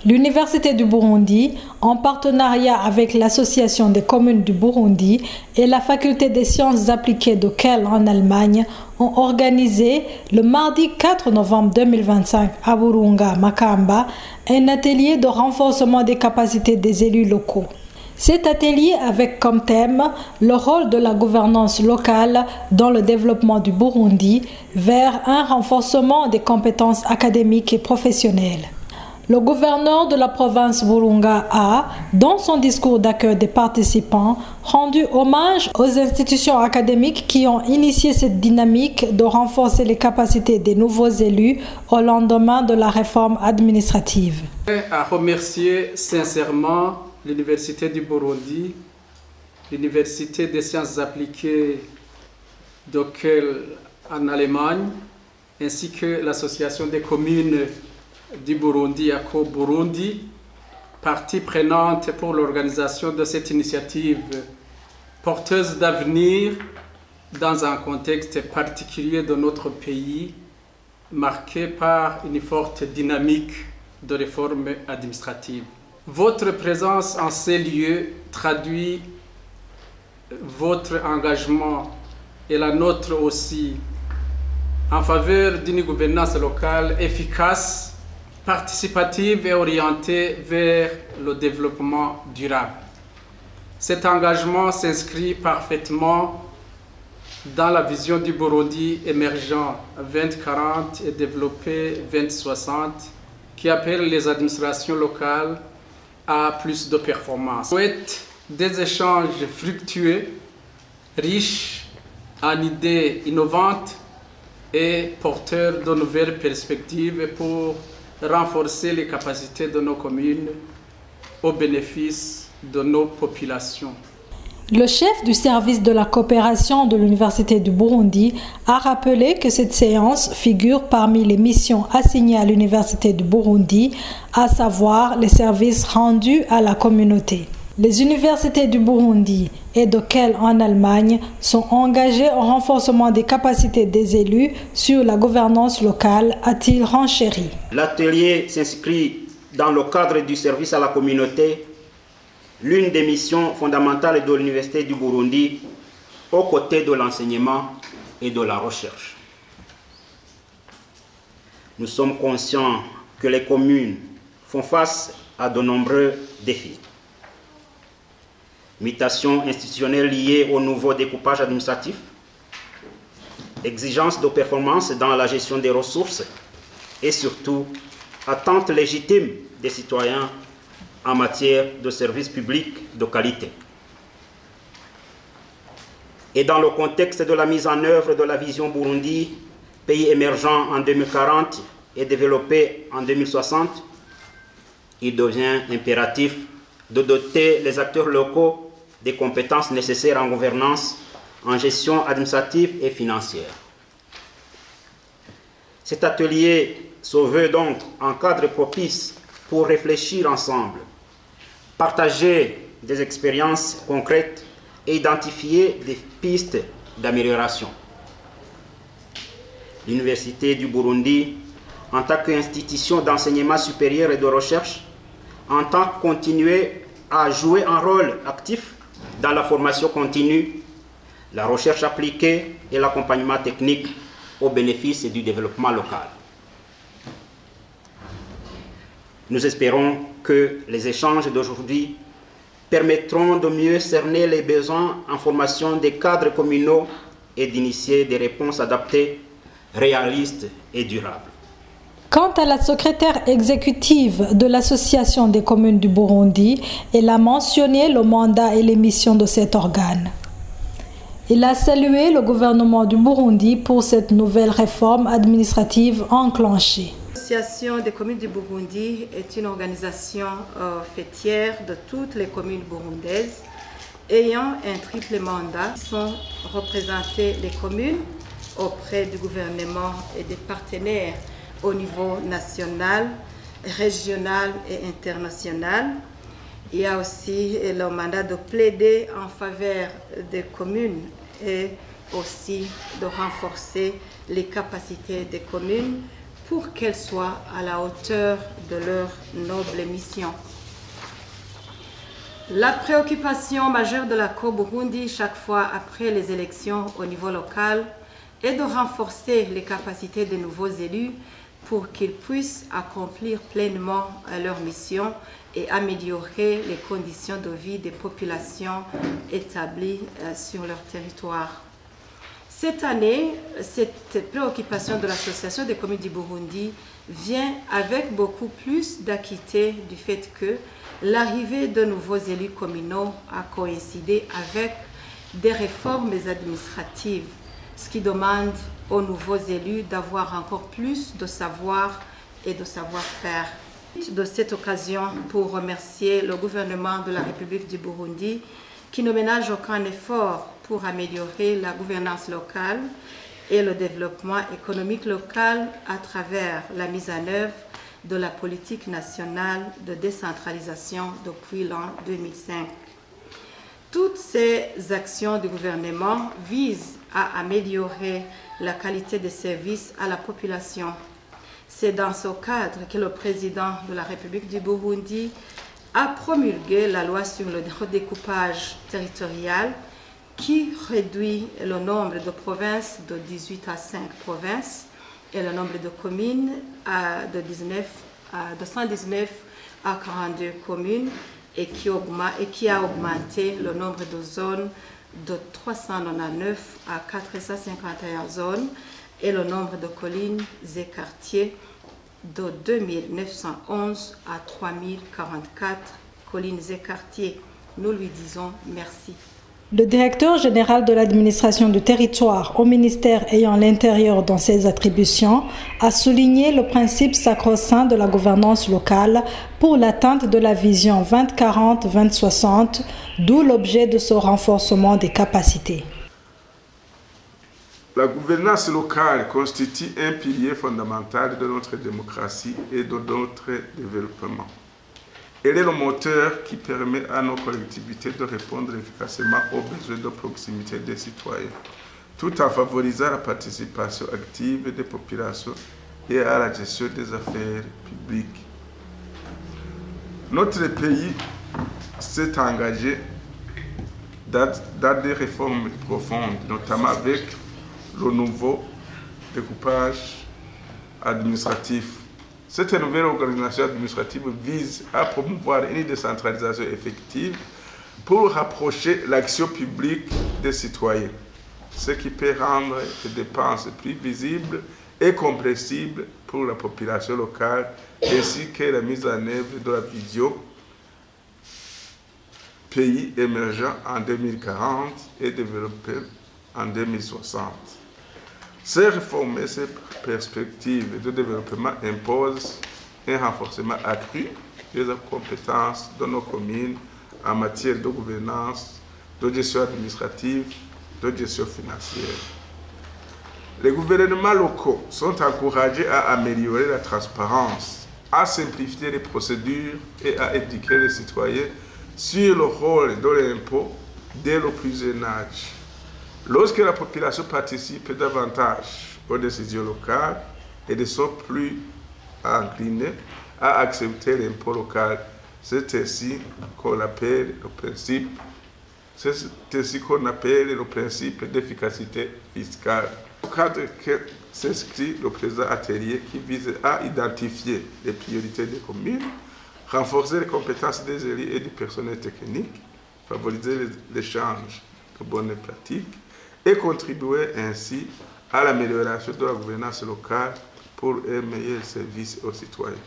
L'Université du Burundi, en partenariat avec l'Association des communes du Burundi et la Faculté des sciences appliquées de Kiel en Allemagne, ont organisé le mardi 4 novembre 2025 à Burunga, Makamba, un atelier de renforcement des capacités des élus locaux. Cet atelier avec comme thème le rôle de la gouvernance locale dans le développement du Burundi vers un renforcement des compétences académiques et professionnelles. Le gouverneur de la province Burunga a, dans son discours d'accueil des participants, rendu hommage aux institutions académiques qui ont initié cette dynamique de renforcer les capacités des nouveaux élus au lendemain de la réforme administrative. À remercier sincèrement l'Université du Burundi, l'Université des sciences appliquées de Kiel en Allemagne, ainsi que l'Association des communes du Burundi, ACO Burundi, partie prenante pour l'organisation de cette initiative porteuse d'avenir dans un contexte particulier de notre pays, marqué par une forte dynamique de réforme administrative. Votre présence en ces lieux traduit votre engagement et la nôtre aussi en faveur d'une gouvernance locale efficace, participative et orientée vers le développement durable. Cet engagement s'inscrit parfaitement dans la vision du Burundi émergent 2040 et développé 2060 qui appelle les administrations locales à plus de performance. Souhaite des échanges fructueux, riches en idées innovantes et porteurs de nouvelles perspectives pour renforcer les capacités de nos communes au bénéfice de nos populations. Le chef du service de la coopération de l'Université du Burundi a rappelé que cette séance figure parmi les missions assignées à l'Université du Burundi, à savoir les services rendus à la communauté. Les universités du Burundi et de Kiel en Allemagne sont engagées au renforcement des capacités des élus sur la gouvernance locale, a-t-il renchéri. L'atelier s'inscrit dans le cadre du service à la communauté, l'une des missions fondamentales de l'Université du Burundi, aux côtés de l'enseignement et de la recherche. Nous sommes conscients que les communes font face à de nombreux défis. Mutations institutionnelles liées au nouveau découpage administratif, exigences de performance dans la gestion des ressources et surtout attentes légitimes des citoyens en matière de services publics de qualité. Et dans le contexte de la mise en œuvre de la vision Burundi, pays émergent en 2040 et développé en 2060, il devient impératif de doter les acteurs locaux des compétences nécessaires en gouvernance, en gestion administrative et financière. Cet atelier se veut donc un cadre propice pour réfléchir ensemble, partager des expériences concrètes et identifier des pistes d'amélioration. L'Université du Burundi, en tant qu'institution d'enseignement supérieur et de recherche, entend continuer à jouer un rôle actif dans la formation continue, la recherche appliquée et l'accompagnement technique au bénéfice du développement local. Nous espérons que les échanges d'aujourd'hui permettront de mieux cerner les besoins en formation des cadres communaux et d'initier des réponses adaptées, réalistes et durables. Quant à la secrétaire exécutive de l'Association des communes du Burundi, elle a mentionné le mandat et les missions de cet organe. Il a salué le gouvernement du Burundi pour cette nouvelle réforme administrative enclenchée. L'Association des communes du Burundi est une organisation fêtière de toutes les communes burundaises ayant un triple mandat. Sont représentées les communes auprès du gouvernement et des partenaires au niveau national, régional et international. Il y a aussi le mandat de plaider en faveur des communes et aussi de renforcer les capacités des communes pour qu'elles soient à la hauteur de leur noble mission. La préoccupation majeure de la Co-Burundi chaque fois après les élections au niveau local est de renforcer les capacités des nouveaux élus pour qu'ils puissent accomplir pleinement leur mission et améliorer les conditions de vie des populations établies sur leur territoire. Cette année, cette préoccupation de l'Association des communes du Burundi vient avec beaucoup plus d'acuité du fait que l'arrivée de nouveaux élus communaux a coïncidé avec des réformes administratives, ce qui demande aux nouveaux élus d'avoir encore plus de savoir et de savoir-faire. De cette occasion, pour remercier le gouvernement de la République du Burundi qui ne ménage aucun effort pour améliorer la gouvernance locale et le développement économique local à travers la mise en œuvre de la politique nationale de décentralisation depuis l'an 2005. Toutes ces actions du gouvernement visent à améliorer la qualité des services à la population. C'est dans ce cadre que le président de la République du Burundi a promulgué la loi sur le redécoupage territorial qui réduit le nombre de provinces de 18 à 5 provinces et le nombre de communes de 119 à 42 communes et qui a augmenté le nombre de zones de 399 à 451 zones et le nombre de collines et quartiers de 2911 à 3044 collines et quartiers. Nous lui disons merci. Le directeur général de l'administration du territoire au ministère ayant l'intérieur dans ses attributions a souligné le principe sacro-saint de la gouvernance locale pour l'atteinte de la vision 2040-2060, d'où l'objet de ce renforcement des capacités. La gouvernance locale constitue un pilier fondamental de notre démocratie et de notre développement. Elle est le moteur qui permet à nos collectivités de répondre efficacement aux besoins de proximité des citoyens, tout en favorisant la participation active des populations et à la gestion des affaires publiques. Notre pays s'est engagé dans des réformes profondes, notamment avec le nouveau découpage administratif. Cette nouvelle organisation administrative vise à promouvoir une décentralisation effective pour rapprocher l'action publique des citoyens, ce qui peut rendre les dépenses plus visibles et compréhensibles pour la population locale, ainsi que la mise en œuvre de la vision pays émergent en 2040 et développé en 2060. Ces réformes et ces perspectives de développement imposent un renforcement accru des compétences de nos communes en matière de gouvernance, de gestion administrative, de gestion financière. Les gouvernements locaux sont encouragés à améliorer la transparence, à simplifier les procédures et à éduquer les citoyens sur le rôle de l'impôt dès le plus jeune âge. Lorsque la population participe davantage aux décisions locales, elles sont plus inclinées à accepter l'impôt local. C'est ainsi qu'on appelle le principe d'efficacité fiscale. Au cadre que s'inscrit le présent atelier qui vise à identifier les priorités des communes, renforcer les compétences des élus et du personnel technique, favoriser l'échange de bonnes pratiques et contribuer ainsi à l'amélioration de la gouvernance locale pour un meilleur service aux citoyens.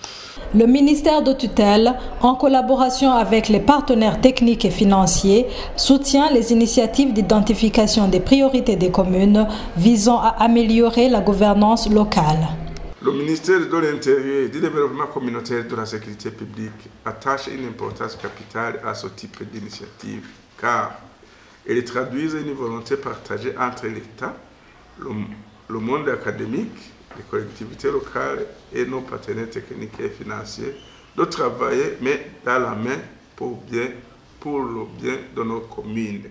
Le ministère de tutelle, en collaboration avec les partenaires techniques et financiers, soutient les initiatives d'identification des priorités des communes visant à améliorer la gouvernance locale. Le ministère de l'Intérieur et du Développement communautaire et de la sécurité publique attache une importance capitale à ce type d'initiative, car elles traduisent une volonté partagée entre l'État, le monde académique, les collectivités locales et nos partenaires techniques et financiers de travailler main dans la main pour le bien de nos communes.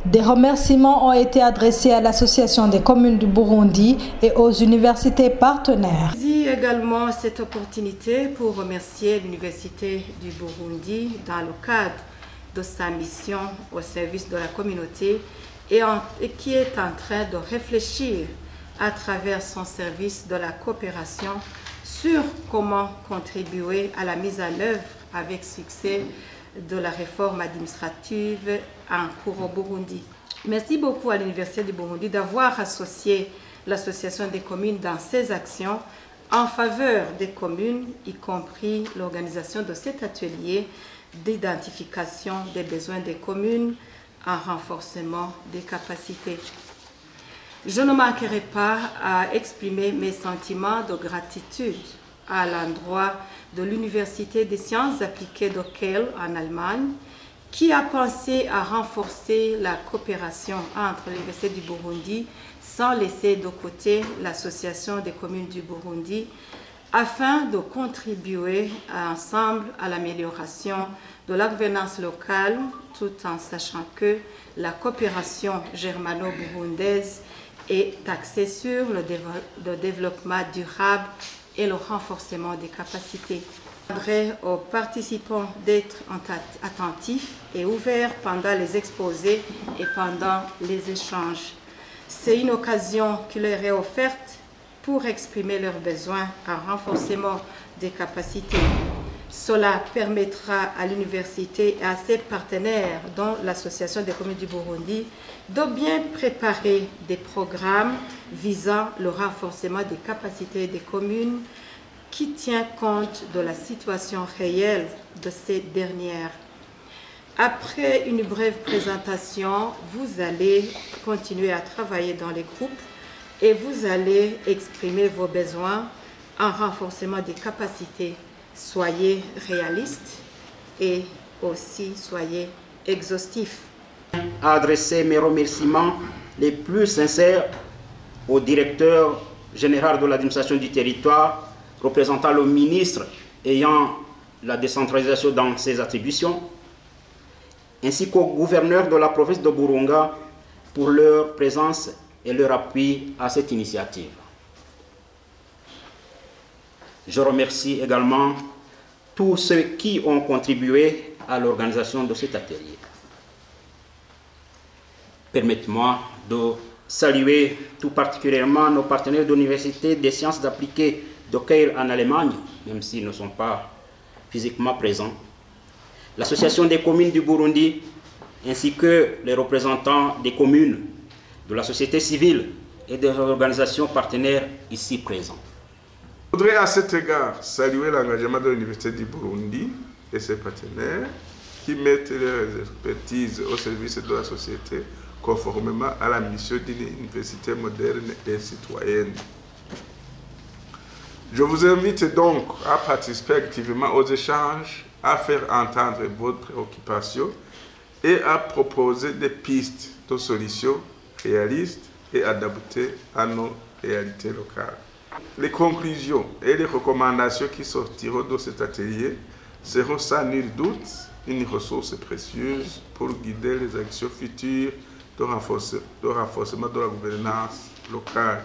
Des remerciements ont été adressés à l'Association des communes du Burundi et aux universités partenaires. J'ai également cette opportunité pour remercier l'Université du Burundi dans le cadre de sa mission au service de la communauté et qui est en train de réfléchir à travers son service de la coopération sur comment contribuer à la mise en œuvre avec succès de la réforme administrative en cours au Burundi. Merci beaucoup à l'Université du Burundi d'avoir associé l'Association des communes dans ses actions en faveur des communes, y compris l'organisation de cet atelier d'identification des besoins des communes en renforcement des capacités. Je ne manquerai pas à exprimer mes sentiments de gratitude à l'endroit de l'Université des sciences appliquées de Kiel en Allemagne, qui a pensé à renforcer la coopération entre l'Université du Burundi sans laisser de côté l'Association des communes du Burundi, afin de contribuer ensemble à l'amélioration de la gouvernance locale, tout en sachant que la coopération germano-burundaise est axée sur le développement durable et le renforcement des capacités. Je demanderai aux participants d'être attentifs et ouverts pendant les exposés et pendant les échanges. C'est une occasion qui leur est offerte pour exprimer leurs besoins en renforcement des capacités. Cela permettra à l'université et à ses partenaires, dont l'Association des communes du Burundi, de bien préparer des programmes visant le renforcement des capacités des communes qui tient compte de la situation réelle de ces dernières. Après une brève présentation, vous allez continuer à travailler dans les groupes et vous allez exprimer vos besoins en renforcement des capacités. Soyez réalistes et aussi soyez exhaustifs. Adresser mes remerciements les plus sincères au directeur général de l'administration du territoire, représentant le ministre ayant la décentralisation dans ses attributions, ainsi qu'au gouverneur de la province de Burunga pour leur présence et leur appui à cette initiative. Je remercie également tous ceux qui ont contribué à l'organisation de cet atelier. Permettez-moi de saluer tout particulièrement nos partenaires de l'Université des sciences appliquées de Kiel en Allemagne, même s'ils ne sont pas physiquement présents, l'Association des communes du Burundi, ainsi que les représentants des communes, de la société civile et des organisations partenaires ici présents. Je voudrais à cet égard saluer l'engagement de l'Université du Burundi et ses partenaires qui mettent leurs expertises au service de la société conformément à la mission d'une université moderne et citoyenne. Je vous invite donc à participer activement aux échanges, à faire entendre vos préoccupations et à proposer des pistes de solutions réalistes et adaptées à nos réalités locales. Les conclusions et les recommandations qui sortiront de cet atelier seront sans nul doute une ressource précieuse pour guider les actions futures de renforcement de la gouvernance locale.